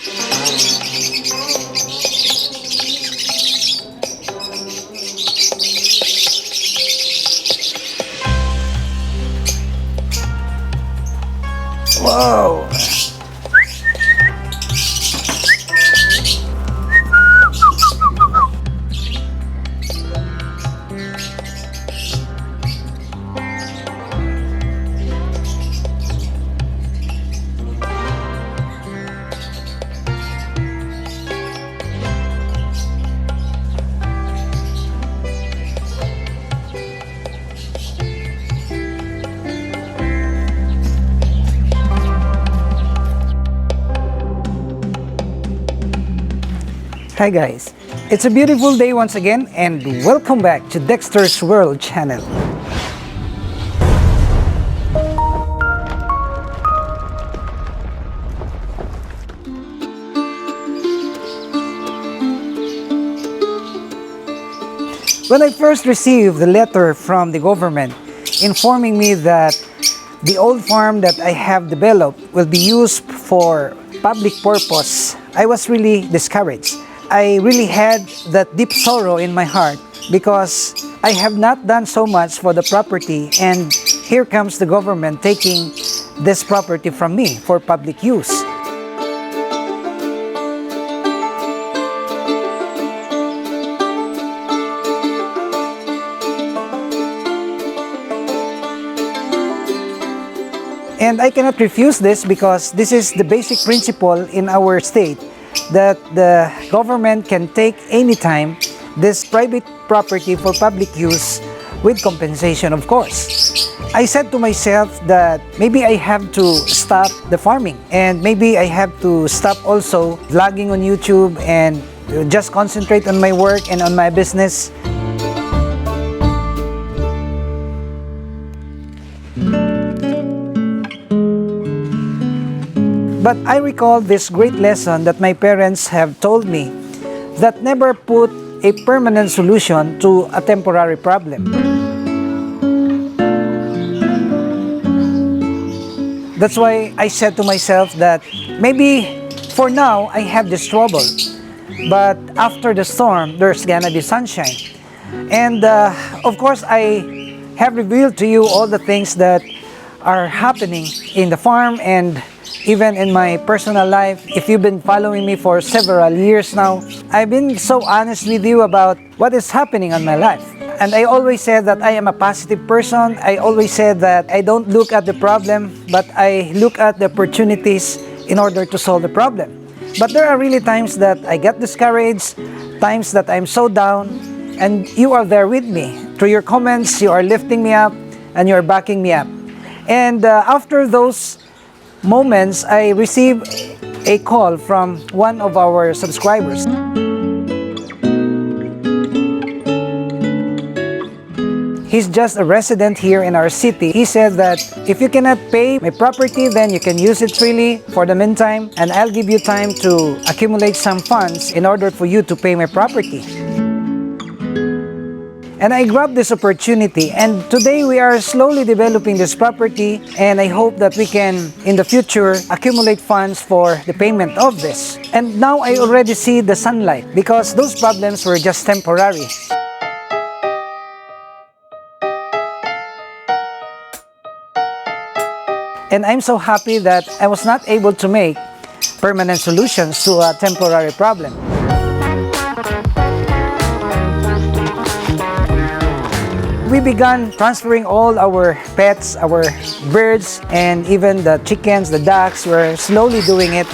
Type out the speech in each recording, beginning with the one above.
Whoa! Hi guys, it's a beautiful day once again and welcome back to Dexter's World channel. When I first received the letter from the government informing me that the old farm that I have developed will be used for public purpose, I was really discouraged. I really had that deep sorrow in my heart because I have not done so much for the property, and here comes the government taking this property from me for public use. And I cannot refuse this because this is the basic principle in our state, that the government can take anytime this private property for public use with compensation, of course. I said to myself that maybe I have to stop the farming and maybe I have to stop also vlogging on YouTube and just concentrate on my work and on my business. But I recall this great lesson that my parents have told me, that never put a permanent solution to a temporary problem. That's why I said to myself that maybe for now I have this trouble, but after the storm there's gonna be sunshine. And of course I have revealed to you all the things that are happening in the farm and even in my personal life. If you've been following me for several years now, I've been so honest with you about what is happening in my life. And I always said that I am a positive person. I always said that I don't look at the problem, but I look at the opportunities in order to solve the problem. But there are really times that I get discouraged, times that I'm so down, and you are there with me. Through your comments, you are lifting me up and you are backing me up. And after those moments, I received a call from one of our subscribers. He's just a resident here in our city. He said that if you cannot pay my property, then you can use it freely for the meantime, and I'll give you time to accumulate some funds in order for you to pay my property. And I grabbed this opportunity, and today we are slowly developing this property, and I hope that we can in the future accumulate funds for the payment of this. And now I already see the sunlight because those problems were just temporary. And I'm so happy that I was not able to make permanent solutions to a temporary problem. We began transferring all our pets, our birds, and even the chickens, the ducks. We're slowly doing it.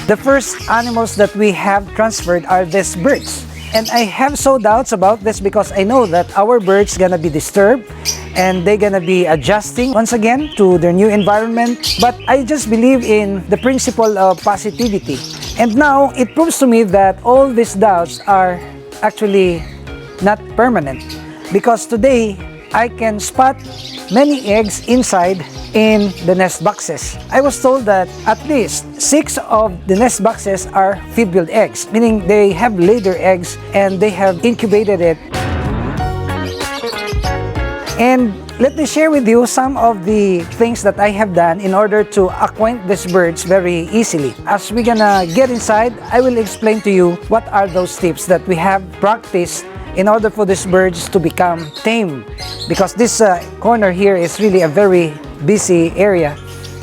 The first animals that we have transferred are these birds. And I have so doubts about this because I know that our birds gonna be disturbed and they're gonna be adjusting once again to their new environment. But I just believe in the principle of positivity. And now it proves to me that all these doubts are actually not permanent, because today I can spot many eggs inside in the nest boxes. I was told that at least 6 of the nest boxes are field-built eggs, meaning they have laid their eggs and they have incubated it. And let me share with you some of the things that I have done in order to acquaint these birds very easily. As we're gonna get inside, I will explain to you what are those tips that we have practiced in order for these birds to become tame. Because this corner here is really a very busy area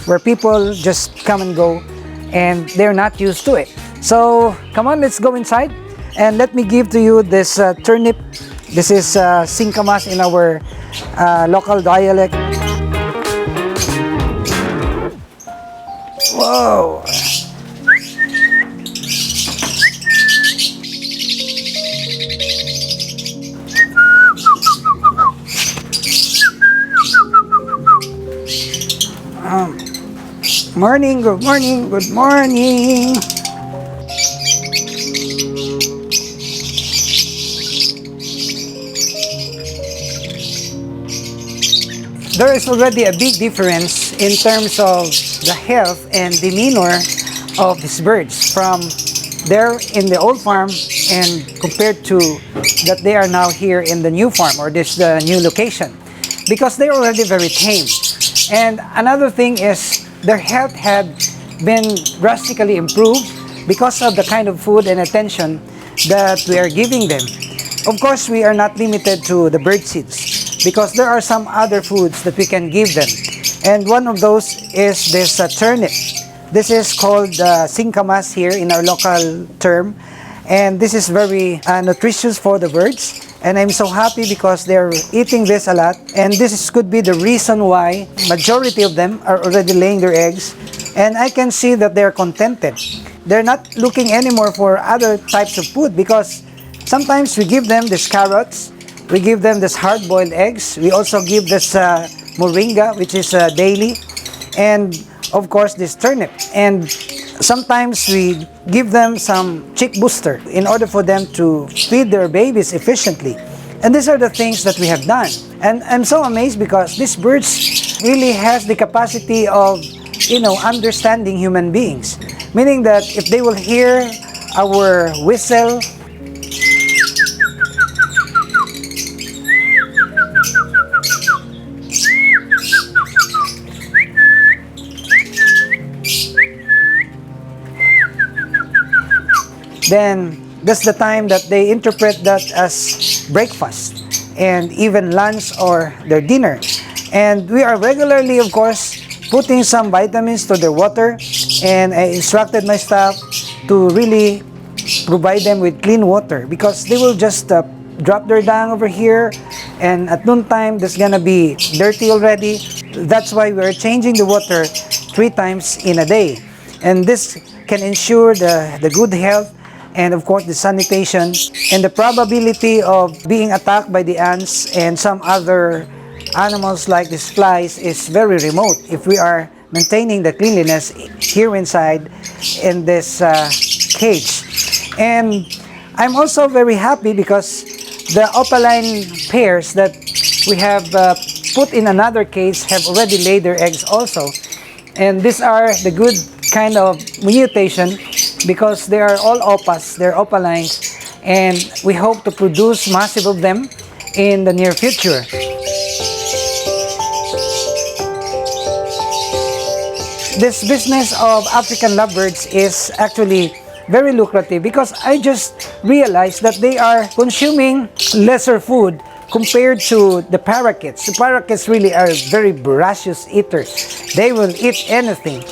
where people just come and go and they're not used to it. So come on, let's go inside and let me give to you this turnip. This is singkamas in our local dialect. Whoa! Morning, good morning, good morning. There is already a big difference in terms of the health and demeanor of these birds from there in the old farm and compared to that they are now here in the new farm or this new location, because they're already very tame. And another thing is their health had been drastically improved because of the kind of food and attention that we are giving them. Of course, we are not limited to the bird seeds because there are some other foods that we can give them. And one of those is this turnip. This is called singkamas here in our local term. And this is very nutritious for the birds. And I'm so happy because they're eating this a lot. And this could be the reason why majority of them are already laying their eggs. And I can see that they're contented. They're not looking anymore for other types of food because sometimes we give them these carrots. We give them this hard-boiled eggs. We also give this moringa, which is daily. And of course, this turnip. And sometimes we give them some chick booster in order for them to feed their babies efficiently. And these are the things that we have done. And I'm so amazed because these birds really has the capacity of, understanding human beings. Meaning that if they will hear our whistle, then that's the time that they interpret that as breakfast and even lunch or their dinner. And we are regularly, of course, putting some vitamins to their water, and I instructed my staff to really provide them with clean water because they will just drop their dung over here, and at noontime there's gonna be dirty already. That's why we're changing the water 3 times in a day, and this can ensure the good health and of course the sanitation, and the probability of being attacked by the ants and some other animals like these flies is very remote if we are maintaining the cleanliness here inside in this cage. And I'm also very happy because the opaline pairs that we have put in another cage have already laid their eggs also. And these are the good kind of mutation because they are all opas, they're opalines, and we hope to produce massive of them in the near future. This business of African lovebirds is actually very lucrative because I just realized that they are consuming lesser food compared to the parakeets. The parakeets really are very voracious eaters. They will eat anything.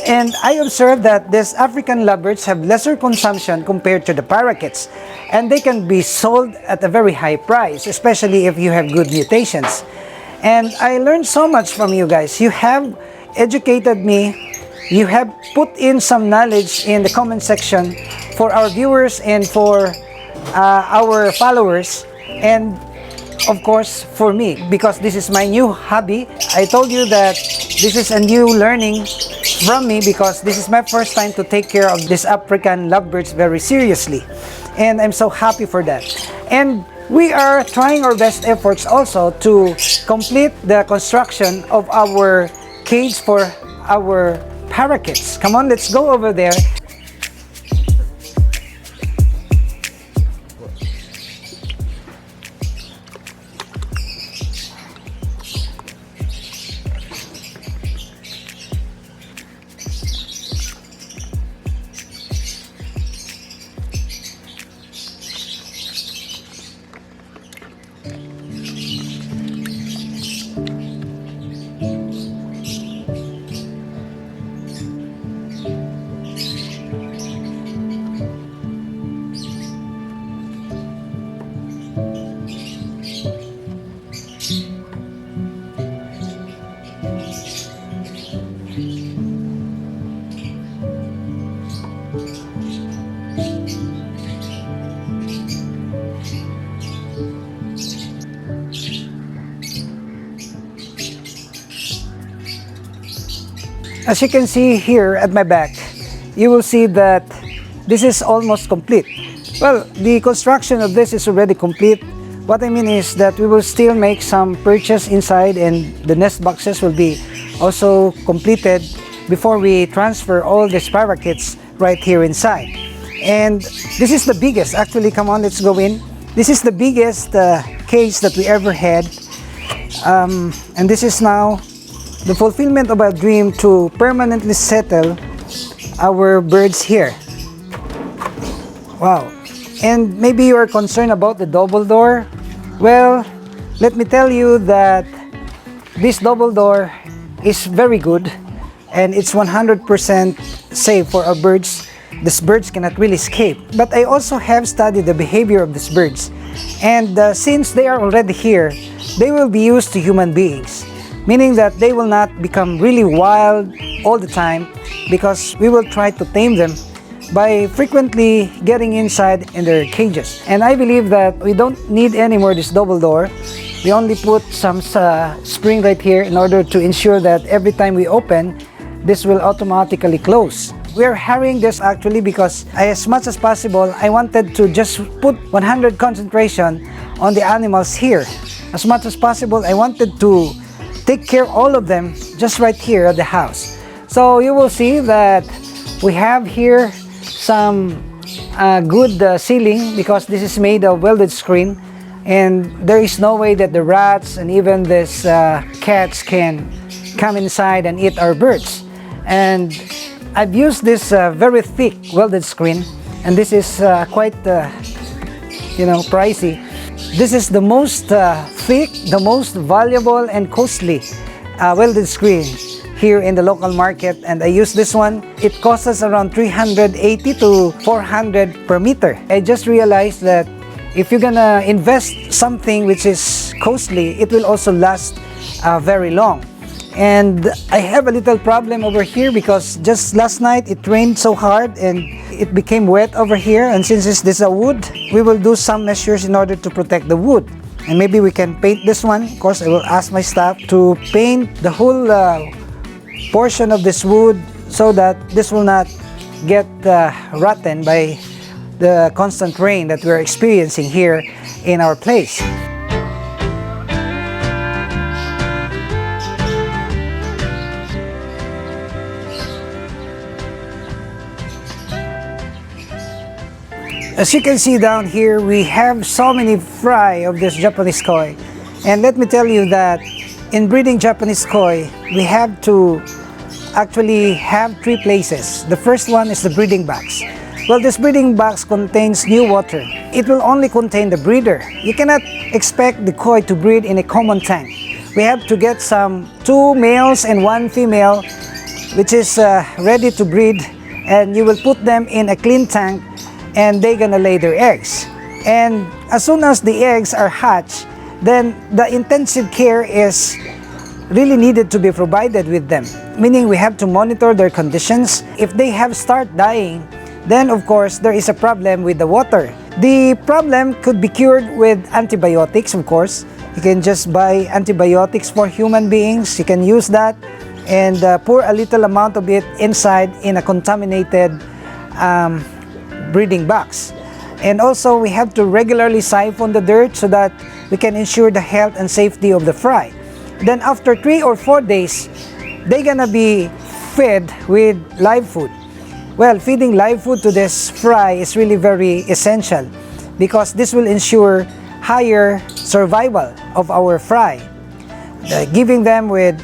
And I observed that these African lovebirds have lesser consumption compared to the parakeets. And they can be sold at a very high price, especially if you have good mutations. And I learned so much from you guys. You have educated me. You have put in some knowledge in the comment section for our viewers and for our followers. And of course, for me, because this is my new hobby. I told you that this is a new learning from me because this is my first time to take care of these African lovebirds very seriously. and I'm so happy for that. And we are trying our best efforts also to complete the construction of our cage for our parakeets. Come on, let's go over there. As you can see here at my back, you will see that this is almost complete. Well, the construction of this is already complete. What I mean is that we will still make some purchase inside, and the nest boxes will be also completed before we transfer all these parakeets right here inside. And this is the biggest, actually, come on, let's go in. This is the biggest cage that we ever had. And this is now the fulfillment of our dream to permanently settle our birds here. Wow. And maybe you are concerned about the double door. Well, let me tell you that this double door is very good, and it's 100% safe for our birds. These birds cannot really escape. But I also have studied the behavior of these birds, and since they are already here, they will be used to human beings, meaning that they will not become really wild all the time, because we will try to tame them by frequently getting inside in their cages. And I believe that we don't need anymore this double door. We only put some spring right here in order to ensure that every time we open, this will automatically close. We are hurrying this actually because as much as possible, I wanted to just put 100 concentration on the animals here. As much as possible, I wanted to take care of all of them just right here at the house. So you will see that we have here some good ceiling, because this is made of welded screen, and there is no way that the rats and even these cats can come inside and eat our birds. And I've used this very thick welded screen, and this is quite pricey. This is the most thick, the most valuable and costly welded screen here in the local market, and I use this one. It costs us around 380 to 400 per meter. I just realized that if you're gonna invest something which is costly, it will also last very long. And I have a little problem over here because just last night it rained so hard and it became wet over here, and since this is a wood, we will do some measures in order to protect the wood. And maybe we can paint this one. Of course, I will ask my staff to paint the whole portion of this wood so that this will not get rotten by the constant rain that we're experiencing here in our place. As you can see down here, we have so many fry of this Japanese koi. And let me tell you that in breeding Japanese koi, we have to actually have three places. The first one is the breeding box. Well, this breeding box contains new water. It will only contain the breeder. You cannot expect the koi to breed in a common tank. We have to get some 2 males and 1 female, which is ready to breed, and you will put them in a clean tank, and they're gonna lay their eggs. And as soon as the eggs are hatched, then the intensive care is really needed to be provided with them, meaning we have to monitor their conditions. If they have start dying, then of course there is a problem with the water. The problem could be cured with antibiotics, of course. You can just buy antibiotics for human beings. You can use that and pour a little amount of it inside in a contaminated breeding box. And also we have to regularly siphon the dirt so that we can ensure the health and safety of the fry. Then after 3 or 4 days, they're gonna be fed with live food. Well, feeding live food to this fry is really very essential because this will ensure higher survival of our fry. Giving them with,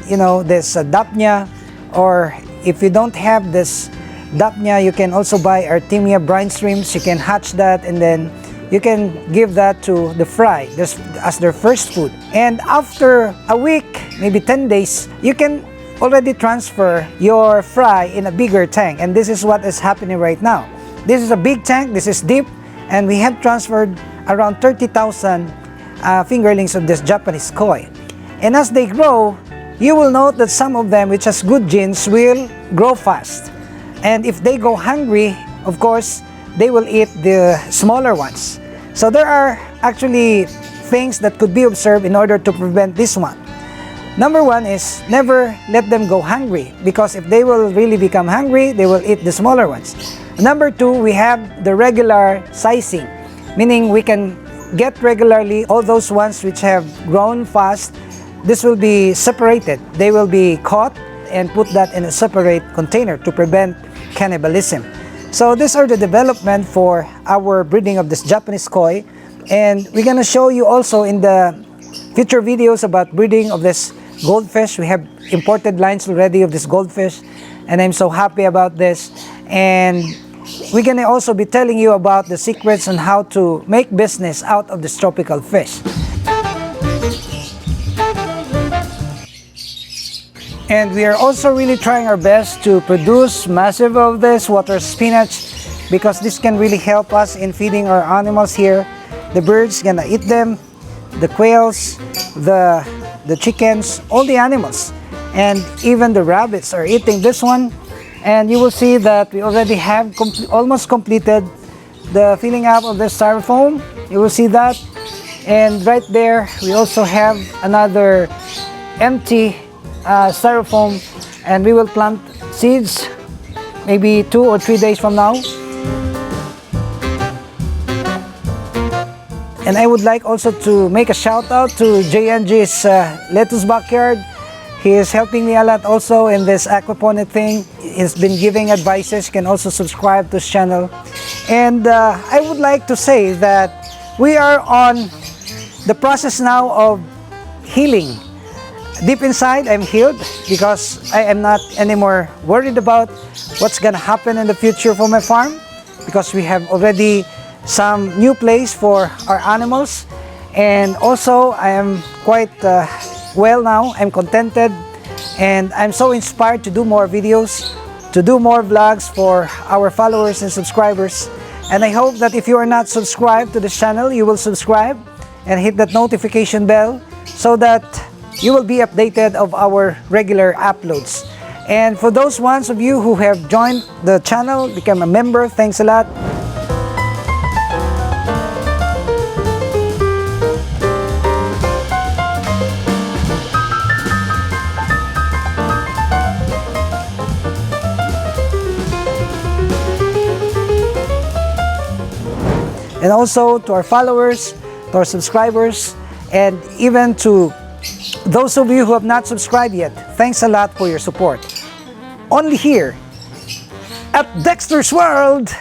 this dapnya, or if you don't have this dapnya, you can also buy Artemia brine shrimps. You can hatch that and then you can give that to the fry just as their first food. And after a week, maybe 10 days, you can already transfer your fry in a bigger tank. And this is what is happening right now. This is a big tank, this is deep, and we have transferred around 30,000 fingerlings of this Japanese koi. And as they grow, you will note that some of them, which has good genes, will grow fast. And if they go hungry, of course, they will eat the smaller ones. So there are actually things that could be observed in order to prevent this one. Number one is never let them go hungry, because if they will really become hungry, they will eat the smaller ones. Number two, we have the regular sizing, meaning we can get regularly all those ones which have grown fast. This will be separated. They will be caught and put that in a separate container to prevent cannibalism. So these are the development for our breeding of this Japanese koi, and we're gonna show you also in the future videos about breeding of this goldfish. We have imported lines already of this goldfish, and I'm so happy about this. And we're gonna also be telling you about the secrets on how to make business out of this tropical fish. And we are also really trying our best to produce massive of this water spinach, because this can really help us in feeding our animals here. The birds gonna eat them, the quails, the chickens, all the animals, and even the rabbits are eating this one. And you will see that we already have almost completed the filling up of the styrofoam. You will see that. And right there, we also have another empty styrofoam, and we will plant seeds maybe 2 or 3 days from now. And I would like also to make a shout out to JNG's lettuce backyard. He is helping me a lot also in this aquaponic thing. He's been giving advices. You can also subscribe to his channel. And I would like to say that we are on the process now of healing. Deep inside, I'm healed because I am not anymore worried about what's gonna happen in the future for my farm, because we have already some new place for our animals. And also I am quite well now. I'm contented, and I'm so inspired to do more videos, to do more vlogs for our followers and subscribers. And I hope that if you are not subscribed to this channel, you will subscribe and hit that notification bell so that you will be updated of our regular uploads. And for those ones of you who have joined the channel, become a member, thanks a lot. And also to our followers, to our subscribers, and even to those of you who have not subscribed yet, thanks a lot for your support. Only here at Dexter's World!